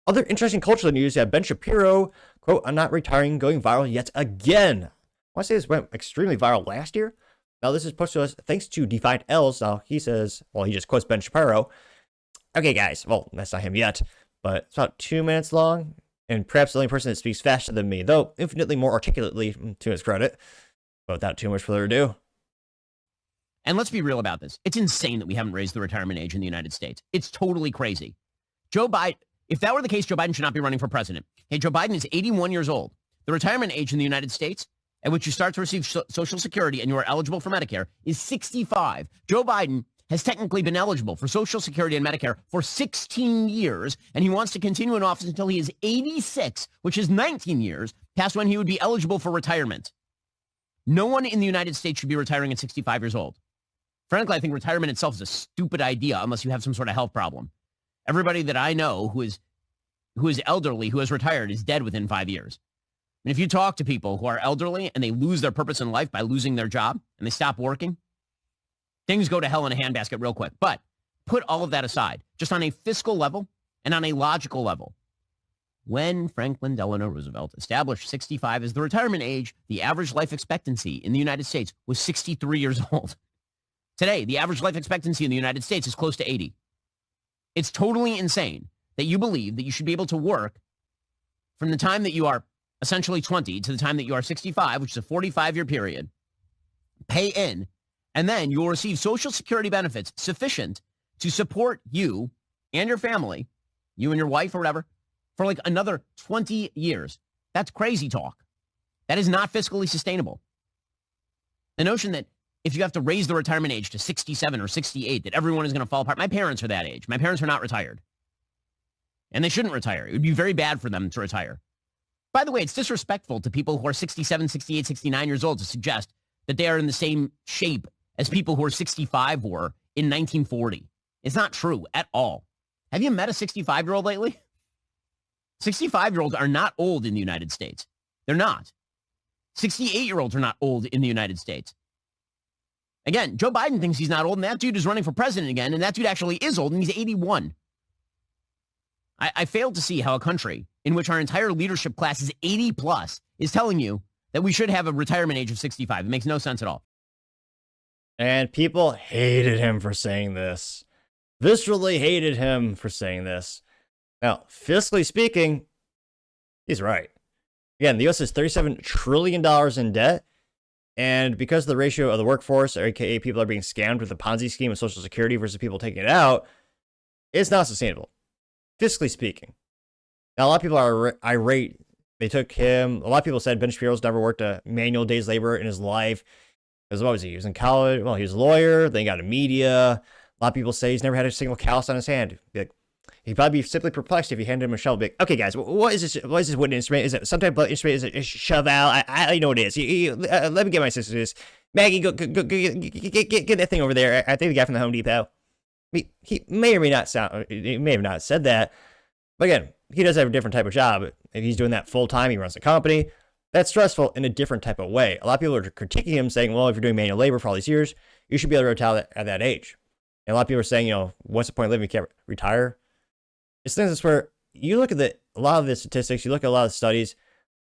Other interesting cultural news, Ben Shapiro, quote, "I'm not retiring," going viral yet again. I want to say this went extremely viral last year. Now, this is posted to us thanks to Defiant Els. Now, he says, well, he just quotes Ben Shapiro. Okay, guys, well, that's not him yet, but it's about 2 minutes long, and perhaps the only person that speaks faster than me, though infinitely more articulately, to his credit. But without too much further ado. And let's be real about this. It's insane that we haven't raised the retirement age in the United States. It's totally crazy. Joe Biden, if that were the case, Joe Biden should not be running for president. Hey, Joe Biden is 81 years old. The retirement age in the United States at which you start to receive Social Security and you are eligible for Medicare is 65. Joe Biden has technically been eligible for Social Security and Medicare for 16 years, and he wants to continue in office until he is 86, which is 19 years past when he would be eligible for retirement. No one in the United States should be retiring at 65 years old. Frankly, I think retirement itself is a stupid idea unless you have some sort of health problem. Everybody that I know who is elderly, who has retired, is dead within 5 years. And if you talk to people who are elderly and they lose their purpose in life by losing their job and they stop working, things go to hell in a handbasket real quick. But put all of that aside, just on a fiscal level and on a logical level. When Franklin Delano Roosevelt established 65 as the retirement age, the average life expectancy in the United States was 63 years old. Today, the average life expectancy in the United States is close to 80. It's totally insane that you believe that you should be able to work from the time that you are essentially 20 to the time that you are 65, which is a 45-year period, pay in, and then you will receive Social Security benefits sufficient to support you and your family, you and your wife or whatever, for like another 20 years. That's crazy talk. That is not fiscally sustainable. The notion that if you have to raise the retirement age to 67 or 68, that everyone is going to fall apart. My parents are that age. My parents are not retired. And they shouldn't retire. It would be very bad for them to retire. By the way, it's disrespectful to people who are 67, 68, 69 years old to suggest that they are in the same shape as people who are 65 were in 1940. It's not true at all. Have you met a 65-year-old lately? 65-year-olds are not old in the United States. They're not. 68-year-olds are not old in the United States. Again, Joe Biden thinks he's not old, and that dude is running for president again, and that dude actually is old, and he's 81. I fail to see how a country in which our entire leadership class is 80 plus is telling you that we should have a retirement age of 65. It makes no sense at all. And people hated him for saying this. Viscerally hated him for saying this. Now, fiscally speaking, he's right. Again, the U.S. is $37 trillion in debt. And because of the ratio of the workforce, or AKA people are being scammed with the Ponzi scheme of Social Security versus people taking it out, it's not sustainable. Fiscally speaking. Now, a lot of people are irate. They took him. A lot of people said Ben Shapiro's never worked a manual day's labor in his life. Because what was he? He was in college. Well, he was a lawyer. Then he got into media. A lot of people say he's never had a single callus on his hand. He'd probably be simply perplexed if you handed him a shovel. Be like, okay, guys, what is this? What is this wooden instrument? Is it some type of instrument? Is it a shovel? I know what it is. Let me get my sisters. Maggie, go get that thing over there. I think the guy from the Home Depot. He may or may not sound. He may have not said that, but again, he does have a different type of job. If he's doing that full time, he runs a company. That's stressful in a different type of way. A lot of people are critiquing him, saying, "Well, if you're doing manual labor for all these years, you should be able to retire at that age." And a lot of people are saying, what's the point of living? You can't retire. It's things where you look at a lot of the statistics, you look at a lot of the studies.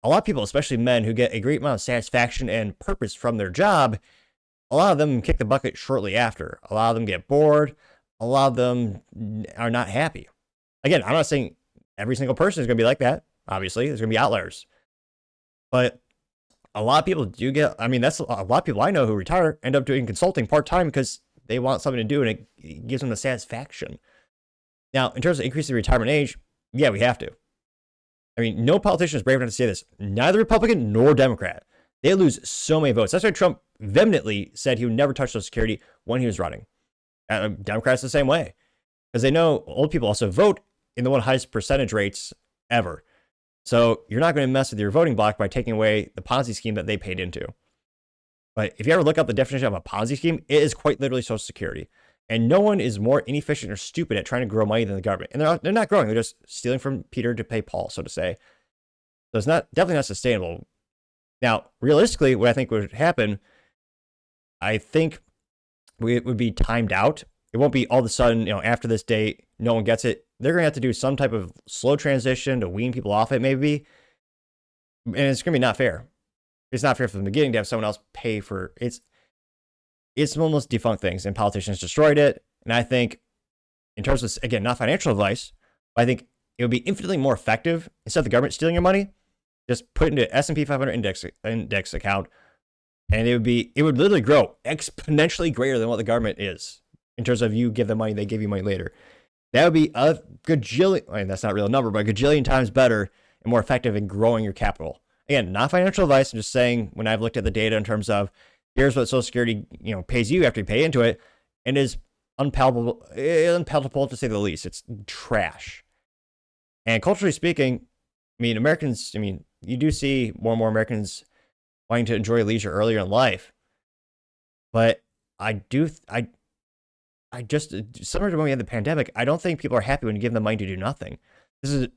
A lot of people, especially men, who get a great amount of satisfaction and purpose from their job, a lot of them kick the bucket shortly after. A lot of them get bored. A lot of them are not happy. Again, I'm not saying every single person is going to be like that. Obviously, there's going to be outliers. But a lot of people do that's a lot of people I know who retire, end up doing consulting part-time because they want something to do and it gives them the satisfaction. Now, in terms of increasing the retirement age, yeah, we have to. I mean, no politician is brave enough to say this. Neither Republican nor Democrat. They lose so many votes. That's why Trump vehemently said he would never touch Social Security when he was running. Democrats the same way. Because they know old people also vote in the one highest percentage rates ever. So you're not going to mess with your voting block by taking away the Ponzi scheme that they paid into. But if you ever look up the definition of a Ponzi scheme, it is quite literally Social Security. And no one is more inefficient or stupid at trying to grow money than the government. And they're not growing. They're just stealing from Peter to pay Paul, so to say. So it's definitely not sustainable. Now, realistically, what I think would happen, I think it would be timed out. It won't be all of a sudden, after this date, no one gets it. they're going to have to do some type of slow transition to wean people off it, maybe. And it's going to be not fair. It's not fair from the beginning to have someone else pay for it's almost defunct things, and politicians destroyed it. And I think, in terms of, again, not financial advice, but I think it would be infinitely more effective, instead of the government stealing your money, just put it into S&P 500 index account, and it would literally grow exponentially greater than what the government is, in terms of you give them money, they give you money later. That would be a gajillion, I mean, that's not a real number, but a gajillion times better and more effective in growing your capital. Again, not financial advice. I'm just saying, when I've looked at the data in terms of, here's what Social Security, pays you after you pay into it, and is unpalatable to say the least. It's trash. And culturally speaking, Americans, you do see more and more Americans wanting to enjoy leisure earlier in life. But I just, similar to when we had the pandemic, I don't think people are happy when you give them money to do nothing. This is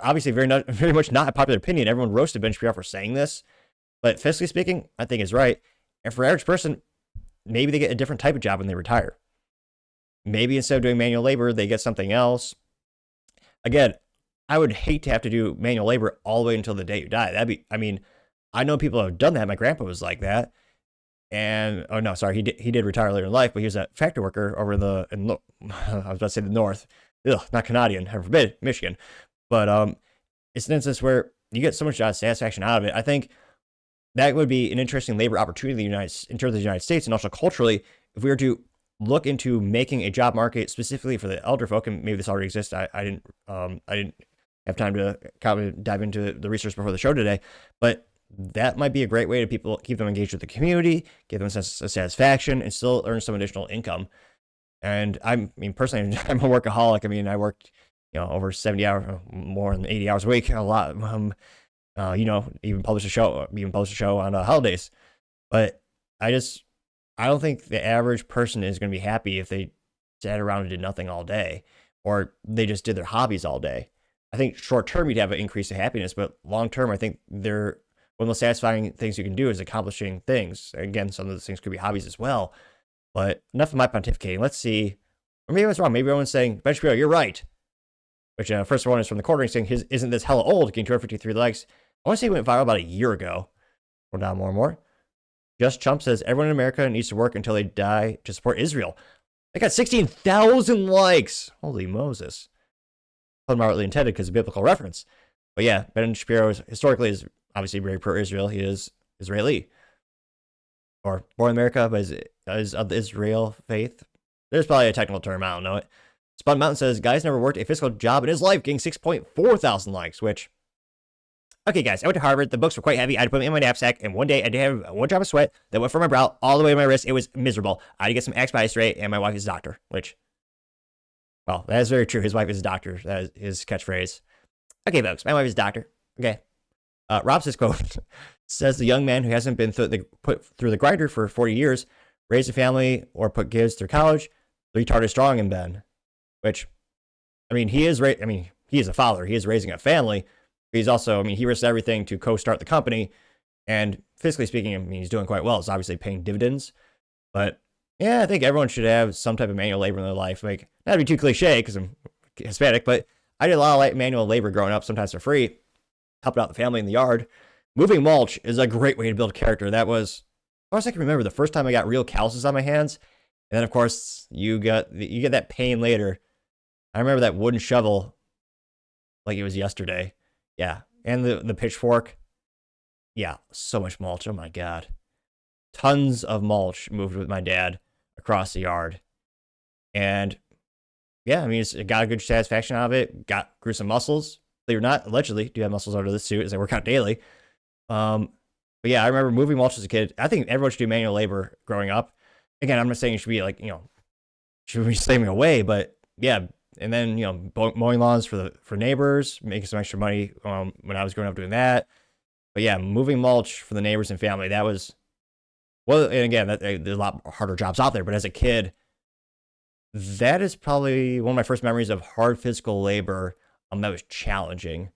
obviously very much not a popular opinion. Everyone roasted Ben Shapiro for saying this. But fiscally speaking, I think is right. And for an average person, maybe they get a different type of job when they retire. Maybe instead of doing manual labor, they get something else. Again, I would hate to have to do manual labor all the way until the day you die. I know people have done that. My grandpa was like that. And, oh no, sorry, he did retire later in life, but he was a factory worker over I was about to say the north. Ugh, not Canadian, heaven forbid, Michigan. But it's an instance where you get so much job satisfaction out of it. I think that would be an interesting labor opportunity in terms of the United States, and also culturally, if we were to look into making a job market specifically for the elder folk, and maybe this already exists. I didn't have time to kind of dive into the research before the show today, but that might be a great way to keep them engaged with the community, give them a sense of satisfaction, and still earn some additional income. And personally, I'm a workaholic. I worked, over 70 hours, more than 80 hours a week, a lot. Even published a show on holidays. But I don't think the average person is going to be happy if they sat around and did nothing all day, or they just did their hobbies all day. I think short term you'd have an increase of happiness, but long term, I think one of the most satisfying things you can do is accomplishing things. Again, some of those things could be hobbies as well. But enough of my pontificating. Let's see. Or maybe I was wrong. Maybe everyone's saying, Ben Shapiro, you're right. Which, first one is from the quartering saying, isn't this hella old? Getting 253 likes. I want to say it went viral about a year ago. Or down more and more. Just Chump says, everyone in America needs to work until they die to support Israel. They got 16,000 likes. Holy Moses. Moderately intended because of biblical reference. But yeah, Ben Shapiro historically is obviously very pro-Israel. He is Israeli. Or born in America, but is of the Israel faith. There's probably a technical term, I don't know it. Spun Mountain says, guys never worked a physical job in his life, getting 6.4 thousand likes, which... Okay, guys, I went to Harvard. The books were quite heavy. I had to put them in my knapsack, and one day I did have one drop of sweat that went from my brow all the way to my wrist. It was miserable. I had to get some Axe body spray, and my wife is a doctor, which... Well, that is very true. His wife is a doctor. That is his catchphrase. Okay, folks, my wife is a doctor. Okay. Rob says, quote, says the young man who hasn't been put through the grinder for 40 years, raised a family, or put kids through college, the retard is strong in Ben. Which, he is a father. He is raising a family. But he's also, he risks everything to co-start the company. And fiscally speaking, he's doing quite well. It's obviously paying dividends. But yeah, I think everyone should have some type of manual labor in their life. Not to be too cliche because I'm Hispanic, but I did a lot of manual labor growing up, sometimes for free, helping out the family in the yard. Moving mulch is a great way to build character. That was, as far as I can remember, the first time I got real calluses on my hands. And then, of course, you get that pain later. I remember that wooden shovel like it was yesterday. Yeah. And the pitchfork. Yeah. So much mulch. Oh, my God. Tons of mulch moved with my dad across the yard. And, yeah, it got a good satisfaction out of it. Grew some muscles. Believe it or not, allegedly, do have muscles under this suit as I work out daily. But, yeah, I remember moving mulch as a kid. I think everyone should do manual labor growing up. Again, I'm not saying you should be should be slaving away, but yeah. And then, mowing lawns for neighbors, making some extra money when I was growing up doing that. But yeah, moving mulch for the neighbors and family, that was, well, and again, there's a lot harder jobs out there, but as a kid, that is probably one of my first memories of hard physical labor that was challenging.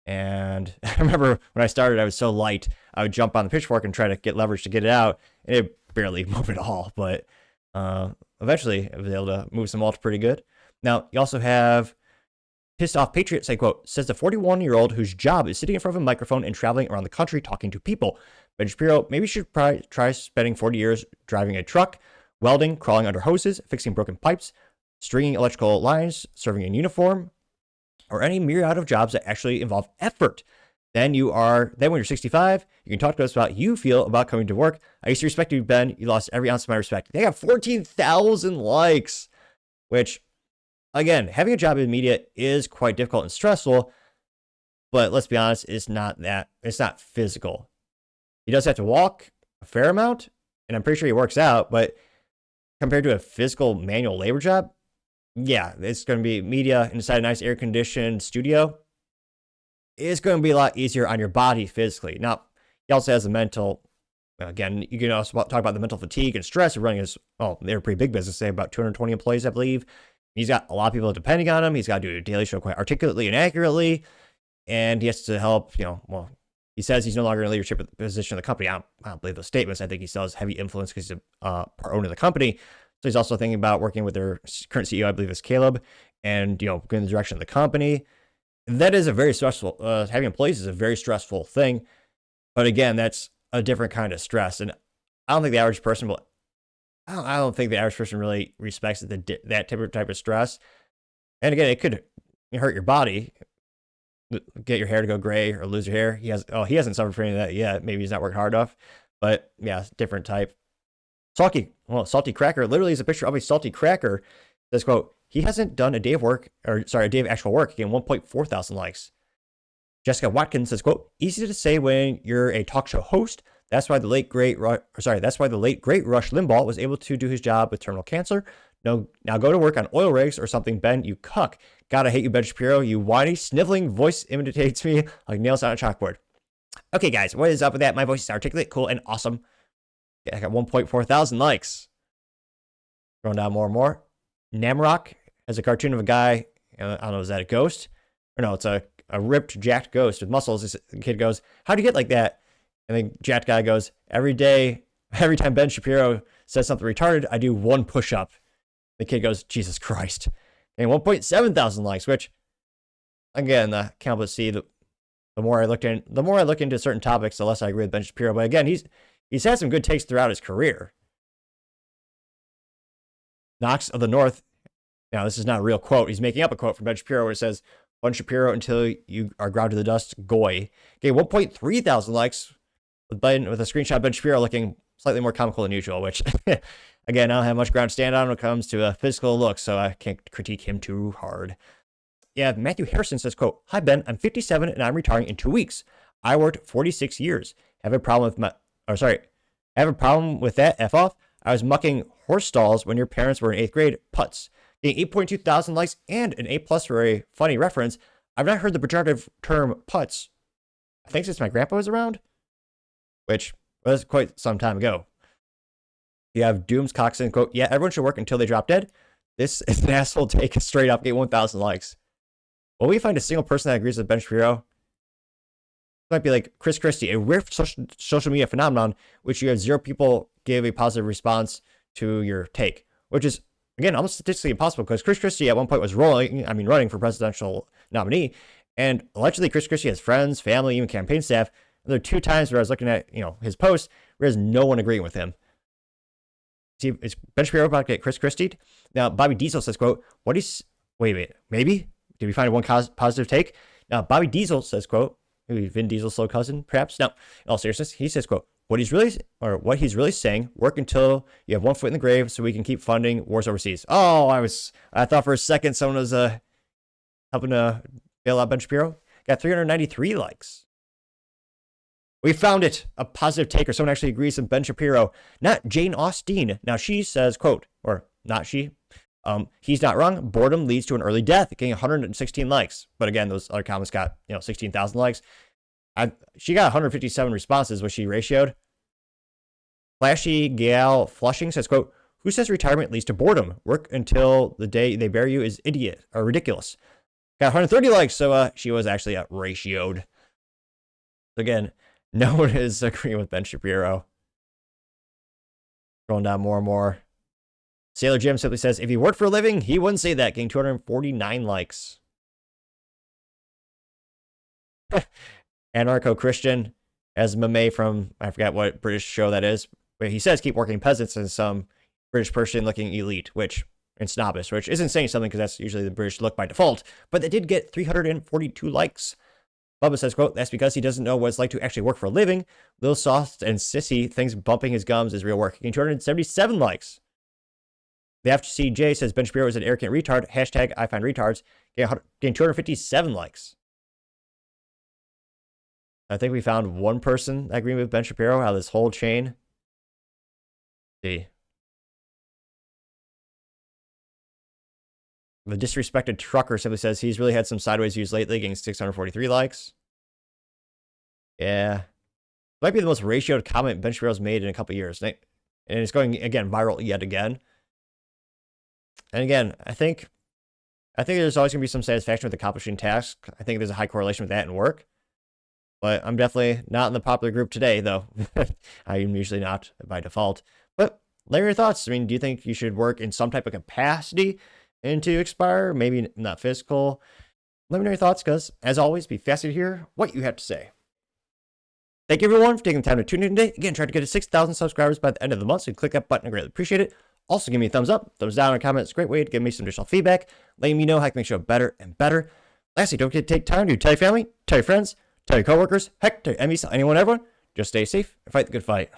And I remember when I started, I was so light, I would jump on the pitchfork and try to get leverage to get it out, and it barely moved at all. But eventually, I was able to move some mulch pretty good. Now, you also have Pissed Off Patriot say, quote, says the 41-year-old whose job is sitting in front of a microphone and traveling around the country talking to people. Ben Shapiro maybe should try spending 40 years driving a truck, welding, crawling under hoses, fixing broken pipes, stringing electrical lines, serving in uniform, or any myriad of jobs that actually involve effort. Then when you're 65, you can talk to us about how you feel about coming to work. I used to respect you, Ben. You lost every ounce of my respect. They got 14,000 likes, which, again, having a job in media is quite difficult and stressful, but let's be honest, it's not physical. He does have to walk a fair amount, and I'm pretty sure he works out, but compared to a physical manual labor job, yeah, it's going to be media inside a nice air-conditioned studio. It's going to be a lot easier on your body physically. Now, he also has the mental, again, you can also talk about the mental fatigue and stress of running his, they're a pretty big business. They have about 220 employees, I believe. He's got a lot of people depending on him. He's got to do a daily show quite articulately and accurately. And he has to help, he says he's no longer in a leadership position of the company. I don't believe those statements. I think he still has heavy influence because he's a part owner of the company. So he's also thinking about working with their current CEO, I believe is Caleb, and, going in the direction of the company. That is a very stressful, having employees is a very stressful thing. But again, that's a different kind of stress. And I don't think the average person really respects that type of stress. And again, it could hurt your body, get your hair to go gray or lose your hair. He hasn't suffered from any of that yet. Maybe he's not working hard enough, but yeah, different type. Salty Cracker literally is a picture of a salty cracker. Says, quote, he hasn't done a day of actual work, getting 1.4 thousand likes. Jessica Watkins says, quote, easy to say when you're a talk show host. That's why the late great Rush Limbaugh was able to do his job with terminal cancer. No, now go to work on oil rigs or something, Ben, you cuck. Gotta hate you, Ben Shapiro. You whiny, sniveling voice imitates me like nails on a chalkboard. Okay, guys, what is up with that? My voice is articulate, cool, and awesome. Yeah, I got 1.4 thousand likes. Going down more and more. Namrock has a cartoon of a guy, I don't know, is that a ghost? Or no, it's a ripped, jacked ghost with muscles. The kid goes, how'd you get like that? And the jacked guy goes, every time Ben Shapiro says something retarded, I do one push-up. The kid goes, Jesus Christ. And 1.7 thousand likes, which, again, I can't but see the more I look into certain topics, the less I agree with Ben Shapiro. But again, he's had some good takes throughout his career. Knox of the North. Now, this is not a real quote. He's making up a quote from Ben Shapiro where it says, Ben Shapiro until you are ground to the dust, goy. Okay, 1.3 thousand likes with a screenshot of Ben Shapiro looking slightly more comical than usual, which, again, I don't have much ground to stand on when it comes to a physical look, so I can't critique him too hard. Yeah, Matthew Harrison says, quote, hi, Ben, I'm 57 and I'm retiring in 2 weeks. I worked 46 years. Have a problem with that, F off. I was mucking horse stalls when your parents were in 8th grade, putts. Getting 8.2 thousand likes and an A+ for a funny reference. I've not heard the pejorative term putts, I think, since my grandpa was around, which was quite some time ago. You have Dooms Coxon, quote, yeah, everyone should work until they drop dead. This is an asshole take, straight up, get 1,000 likes. Will we find a single person that agrees with Ben Shapiro? It might be like Chris Christie, a rare social media phenomenon, which you have 0 people give a positive response to your take, which is, again, almost statistically impossible because Chris Christie at one point was running for presidential nominee. And allegedly Chris Christie has friends, family, even campaign staff. And there are 2 times where I was looking at, his posts where there's no one agreeing with him. See, is Ben Shapiro about to get Chris Christie? Now, Bobby Diesel says, quote, wait a minute, maybe? Did we find one positive take? Now, Bobby Diesel says, quote, maybe Vin Diesel's slow cousin, perhaps? No, in all seriousness, he says, quote, what he's really saying, work until you have one foot in the grave so we can keep funding wars overseas. Oh, I thought for a second someone was helping to bail out Ben Shapiro. Got 393 likes. We found it. A positive take, or someone actually agrees with Ben Shapiro, not Jane Austen. Now she says, quote, or not she, he's not wrong. Boredom leads to an early death, getting 116 likes. But again, those other comments got 16,000 likes. She got 157 responses, which she ratioed. Flashy Gal Flushing says, quote, who says retirement leads to boredom? Work until the day they bury you is idiot or ridiculous. Got 130 likes, so she was actually ratioed. Again, no one is agreeing with Ben Shapiro. Scrolling down more and more. Sailor Jim simply says, if he worked for a living, he wouldn't say that, getting 249 likes. Anarcho-Christian as Mame from, I forgot what British show that is. But he says keep working peasants and some British person looking elite, which, and snobbish, which isn't saying something because that's usually the British look by default. But they did get 342 likes. Bubba says, quote, that's because he doesn't know what it's like to actually work for a living. Lil Soft and Sissy thinks bumping his gums is real work. Getting 277 likes. The FCJ says Ben Shapiro is an arrogant retard. Hashtag I find retards. Getting 257 likes. I think we found one person agreeing with Ben Shapiro out of this whole chain. Let's see. The disrespected trucker simply says he's really had some sideways views lately, getting 643 likes. Yeah. Might be the most ratioed comment Ben Shapiro's made in a couple years. And it's going, again, viral yet again. And again, I think there's always going to be some satisfaction with accomplishing tasks. I think there's a high correlation with that and work. But I'm definitely not in the popular group today, though. I am usually not by default. But let me know your thoughts. I mean, do you think you should work in some type of capacity into expire? Maybe not physical. Let me know your thoughts, because as always, be fascinated to hear what you have to say. Thank you, everyone, for taking the time to tune in today. Again, try to get to 6,000 subscribers by the end of the month, so click that button. I greatly appreciate it. Also, give me a thumbs up, thumbs down, or comment. It's a great way to give me some additional feedback, letting me know how I can make the show better and better. Lastly, don't forget to take time to tell your family, tell your friends, tell your coworkers, heck, tell your enemies, tell anyone, everyone. Just stay safe and fight the good fight.